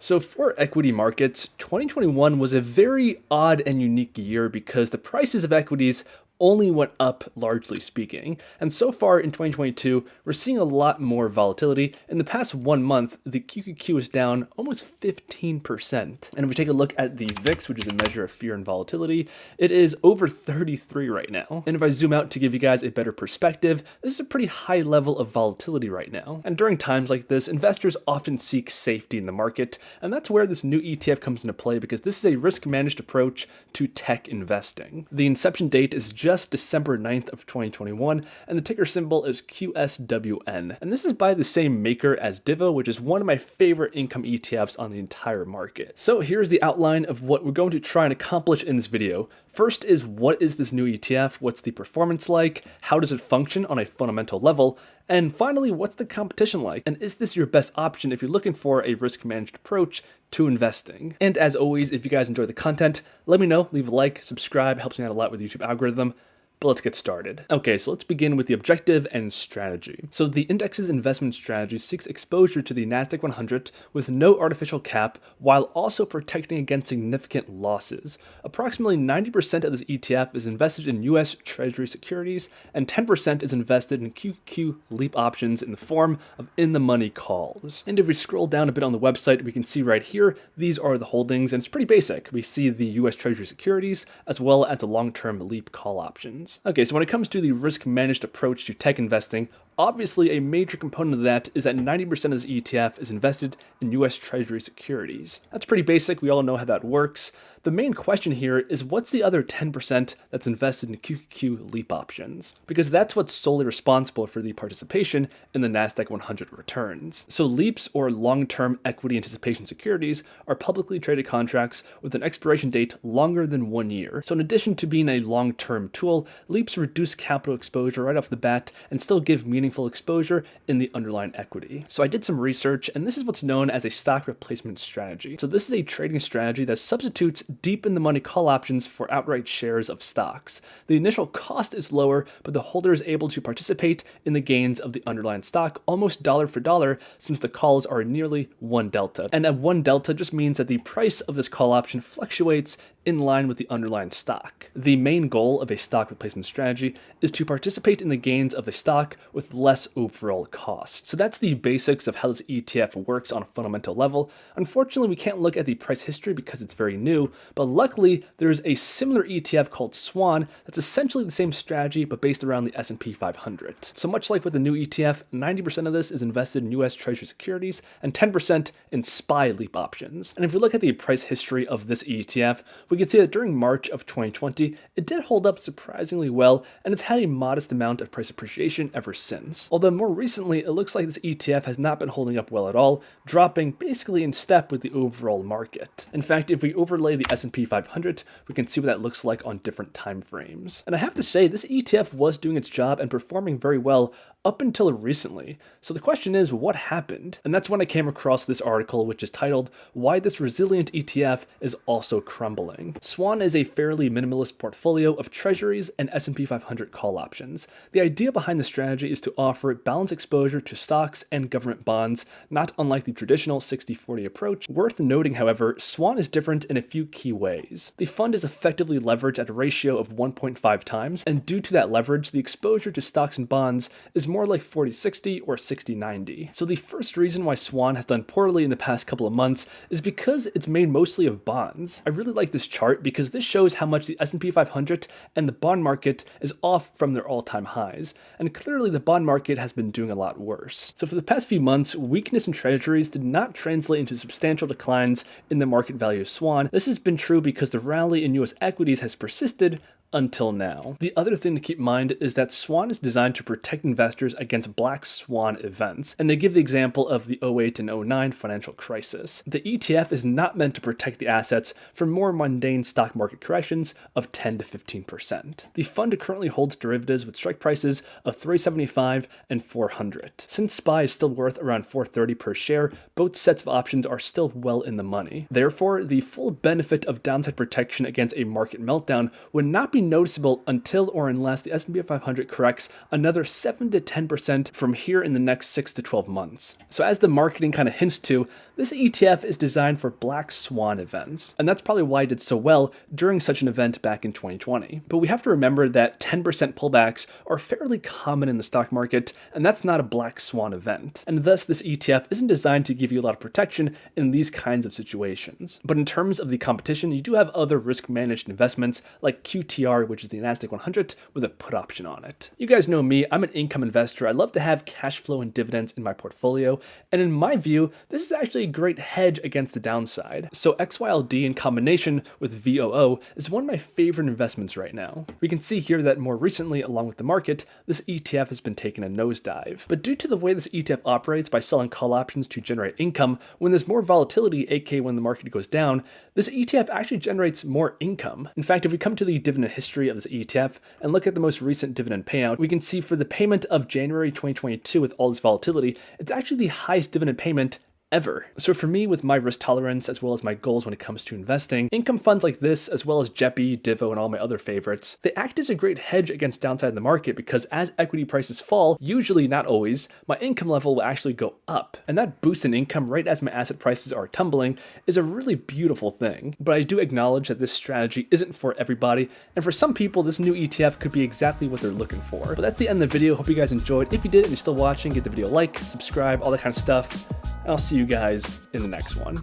So for equity markets, 2021 was a very odd and unique year because the prices of equities only went up, largely speaking. And so far in 2022, we're seeing a lot more volatility. In the past 1 month, the QQQ is down almost 15%. And if we take a look at the VIX, which is a measure of fear and volatility, it is over 33 right now. And if I zoom out to give you guys a better perspective, this is a pretty high level of volatility right now. And during times like this, investors often seek safety in the market. And that's where this new ETF comes into play because this is a risk-managed approach to tech investing. The inception date is just December 9th of 2021, and the ticker symbol is QSWN. And this is by the same maker as Divo, which is one of my favorite income ETFs on the entire market. So here's the outline of what we're going to try and accomplish in this video. First is, what is this new ETF? What's the performance like? How does it function on a fundamental level? And finally, what's the competition like? And is this your best option if you're looking for a risk-managed approach to investing? And as always, if you guys enjoy the content, let me know, leave a like, subscribe, helps me out a lot with the YouTube algorithm. But let's get started. Okay, so let's begin with the objective and strategy. So the index's investment strategy seeks exposure to the Nasdaq 100 with no artificial cap, while also protecting against significant losses. Approximately 90% of this ETF is invested in US Treasury securities, and 10% is invested in QQQ LEAP options in the form of in-the-money calls. And if we scroll down a bit on the website, we can see right here, these are the holdings, and it's pretty basic. We see the US Treasury securities, as well as the long-term LEAP call options. Okay, so when it comes to the risk-managed approach to tech investing, obviously a major component of that is that 90% of this ETF is invested in US Treasury securities. That's pretty basic, we all know how that works. The main question here is, what's the other 10% that's invested in QQQ LEAP options? Because that's what's solely responsible for the participation in the Nasdaq 100 returns. So LEAPs, or long-term equity anticipation securities, are publicly traded contracts with an expiration date longer than 1 year. So in addition to being a long-term tool, LEAPs reduce capital exposure right off the bat and still give meaningful exposure in the underlying equity. So I did some research, and this is what's known as a stock replacement strategy. So this is a trading strategy that substitutes deep in the money call options for outright shares of stocks. The initial cost is lower, but the holder is able to participate in the gains of the underlying stock almost dollar for dollar, since the calls are nearly 1 delta. And at 1 delta just means that the price of this call option fluctuates in line with the underlying stock. The main goal of a stock replacement strategy is to participate in the gains of a stock with less overall cost. So that's the basics of how this ETF works on a fundamental level. Unfortunately, we can't look at the price history because it's very new, but luckily there's a similar ETF called Swan that's essentially the same strategy but based around the S&P 500. So much like with the new ETF, 90% of this is invested in US Treasury securities and 10% in SPY LEAP options. And if we look at the price history of this ETF, we can see that during March of 2020, it did hold up surprisingly well, and it's had a modest amount of price appreciation ever since. Although more recently, it looks like this ETF has not been holding up well at all, dropping basically in step with the overall market. In fact, if we overlay the S&P 500, we can see what that looks like on different time frames. And I have to say, this ETF was doing its job and performing very well up until recently. So the question is, what happened? And that's when I came across this article, which is titled, "Why This Resilient ETF is Also Crumbling." Swan is a fairly minimalist portfolio of treasuries and S&P 500 call options. The idea behind the strategy is to offer balanced exposure to stocks and government bonds, not unlike the traditional 60-40 approach. Worth noting, however, Swan is different in a few key ways. The fund is effectively leveraged at a ratio of 1.5 times, and due to that leverage, the exposure to stocks and bonds is more like 40-60 or 60-90. So the first reason why Swan has done poorly in the past couple of months is because it's made mostly of bonds. I really like this chart because this shows how much the S&P 500 and the bond market is off from their all-time highs, and clearly the bond market has been doing a lot worse. So for the past few months, weakness in treasuries did not translate into substantial declines in the market value of Swan. This has been true because the rally in US equities has persisted until now. The other thing to keep in mind is that Swan is designed to protect investors against black swan events, and they give the example of the 08 and 09 financial crisis. The ETF is not meant to protect the assets from more mundane stock market corrections of 10 to 15%. The fund currently holds derivatives with strike prices of $375 and $400. Since SPY is still worth around $430 per share, both sets of options are still well in the money. Therefore, the full benefit of downside protection against a market meltdown would not be be noticeable until or unless the S&P 500 corrects another 7 to 10% from here in the next 6 to 12 months. So as the marketing kind of hints to, this ETF is designed for black swan events, and that's probably why it did so well during such an event back in 2020. But we have to remember that 10% pullbacks are fairly common in the stock market, and that's not a black swan event. And thus, this ETF isn't designed to give you a lot of protection in these kinds of situations. But in terms of the competition, you do have other risk-managed investments like QTR, which is the Nasdaq 100 with a put option on it. You guys know me, I'm an income investor. I love to have cash flow and dividends in my portfolio, and in my view, this is actually a great hedge against the downside. So XYLD in combination with VOO is one of my favorite investments right now. We can see here that more recently, along with the market, this ETF has been taking a nosedive. But due to the way this ETF operates by selling call options to generate income, when there's more volatility, aka when the market goes down, this ETF actually generates more income. In fact, if we come to the dividend history of this ETF and look at the most recent dividend payout, we can see for the payment of January 2022 with all this volatility, it's actually the highest dividend payment ever. So for me, with my risk tolerance as well as my goals when it comes to investing, income funds like this, as well as JEPI, Divo, and all my other favorites, they act as a great hedge against downside in the market because as equity prices fall, usually, not always, my income level will actually go up. And that boost in income right as my asset prices are tumbling is a really beautiful thing. But I do acknowledge that this strategy isn't for everybody, and for some people, this new ETF could be exactly what they're looking for. But that's the end of the video. Hope you guys enjoyed. If you did and you're still watching, give the video a like, subscribe, all that kind of stuff. And I'll see you guys in the next one.